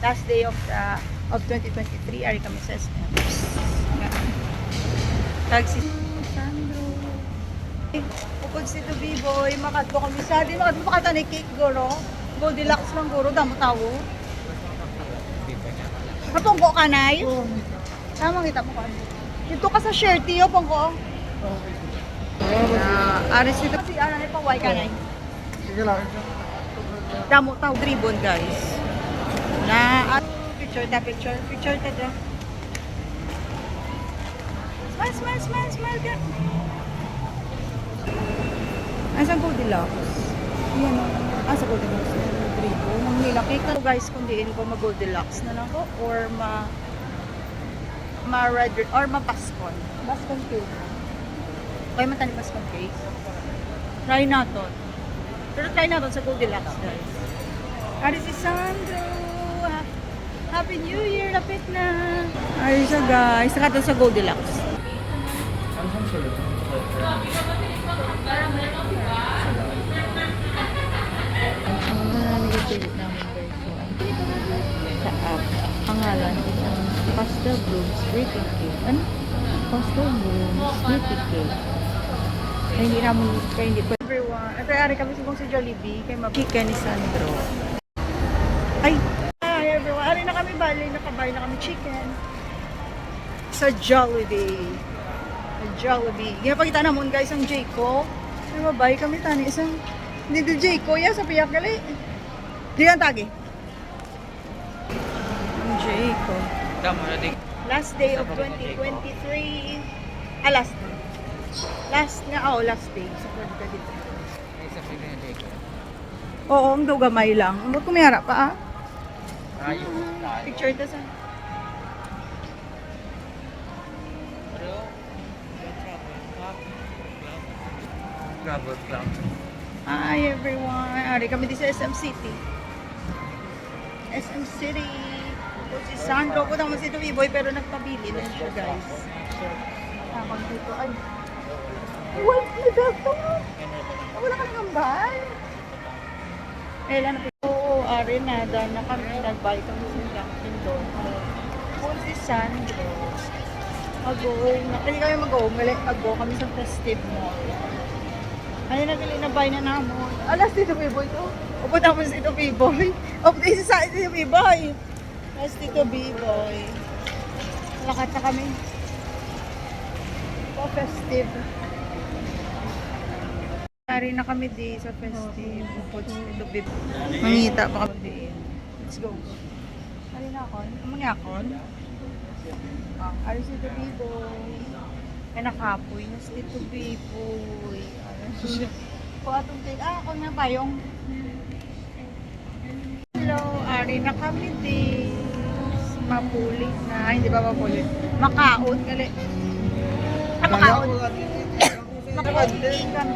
Last day of 2023, ari kami sa SM. Taxi. Sandro. Pupod si Tubiboy, makadto kami sa di makadto pa kata ni cake guro. Goldilocks lang guro, damo tawo. Kapungko ka nay? Tama kita mo ka. Dito ka sa share tiyo pungko. Aris dito kasi ano ni paway ka nay. Sige lang. Damo tawo ribbon guys. Na picture ta. Smile ka. Asan Goldilocks? Yan o. Asa Goldilocks? Tribo. Nang nilaki ka guys kung diin ko mag-Goldilocks na lang ko or ma-red or ma-Pascon. Pascon cake. Kaya man tani Pascon cake. Try natin. Pero try natin sa Goldilocks guys. Ari si Sandro. Happy New Year! Lapit na! Ari siya guys. Saka sa Goldilocks. Sa app, pangalan isang Pastel Blooms birthday cake. Ano? Pastel Blooms birthday cake. Ay, hindi naman, kaya hindi po. Everyone, at ay kami si Jollibee, kay Mabika ni Sandro. Ay! Hi everyone, ari na kami bali, nakabay na kami chicken. Sa Jollibee. Jollibee. Ginapakita naman guys ang Jayco. Ay mabay kami tani isang hindi do Jayco ya sa piyak gali. Di ang tagi. Ang Jayco. Tama na din. Last day of 2023. Last day. Last day sa 2023. Ay, sa pinag Oo, ang daw gamay lang. Ang kumiyara pa ah. Ayun. Picture ta sa. Gravel club. Hi everyone. Ari kami di sa SM City. SM City. Po si Sandro. Punta mo si Tubiboy pero nagpabili na siya guys. Tawag dito. Ay. What is that? Wala ka nangambal. Eh, lang na. Oo, ari na. Dahil na kami. Nag-buy kami sa Dunkin doon. Po si Sandro. Mag-go. Nakali kami mag-go. Mag-go kami sa festive mall. Ano na buy na namon. Alas dito B-boy to. Upo tapos ito B-boy. Upo dito sa ito B-boy. Alas dito B-boy. Lakat na kami. Po festive. Nari na kami di sa festive. Upo dito B-boy. Mangita pa kami di. Let's go. Nari na ako. Amang yakon. Alas dito B-boy. Ay nakapoy. Alas dito B-boy. Po atong take. Ako nga ba yung hello, ari na kami din. Mapuli na. Ay, hindi ba mapuli? Makaon gali. Makaon. Makaon.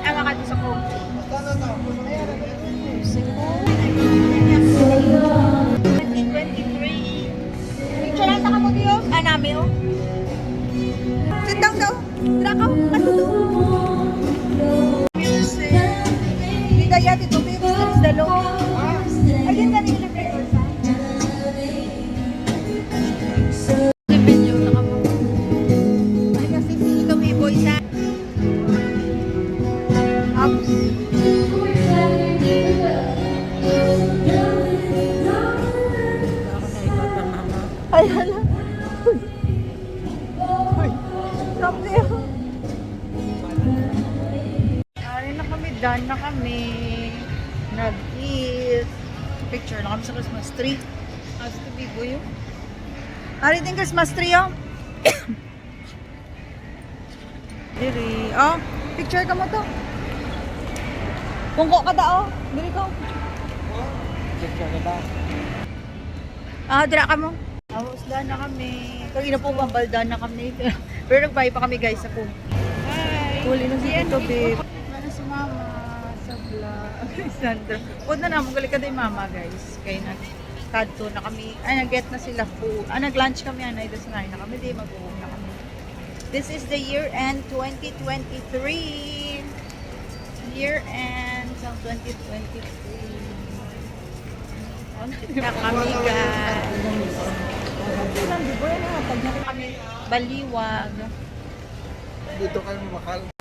Makaon sa ko. 2023. Picture lang ka mo diyo. Nami oh. Sit down daw. Tira ka. Ano to? Kaya dito people is the low. Ayun na nila flavor sa. Video na kamo. Ay kasi ito B-boy sa. Ups. Ay hala. Ay. Sabi. Done na kami. Nag-eat. Picture na kami sa Christmas tree. As to be boy. Ari din Christmas tree oh. Diri. Oh, picture ka mo to. Kungko ka da oh. Diri ko. Picture ka ba? Dira ka mo. Done na kami. Kagina po bambaldan na kami. Pero nagbayad pa kami guys sa kung. Hi. Huli na si Tito babe. Si Mama sa vlog. Sandra. Huwag na naman. Galing ka din Mama guys. Kaya nag-kadto na kami. Ay, nag-get na sila po. Nag-lunch kami. Anay, das na kami. Di, mag-uong na kami. This is the year-end 2023. Year-end ng 2023. Na kami guys. Kami baliwag. Dito kayo makal.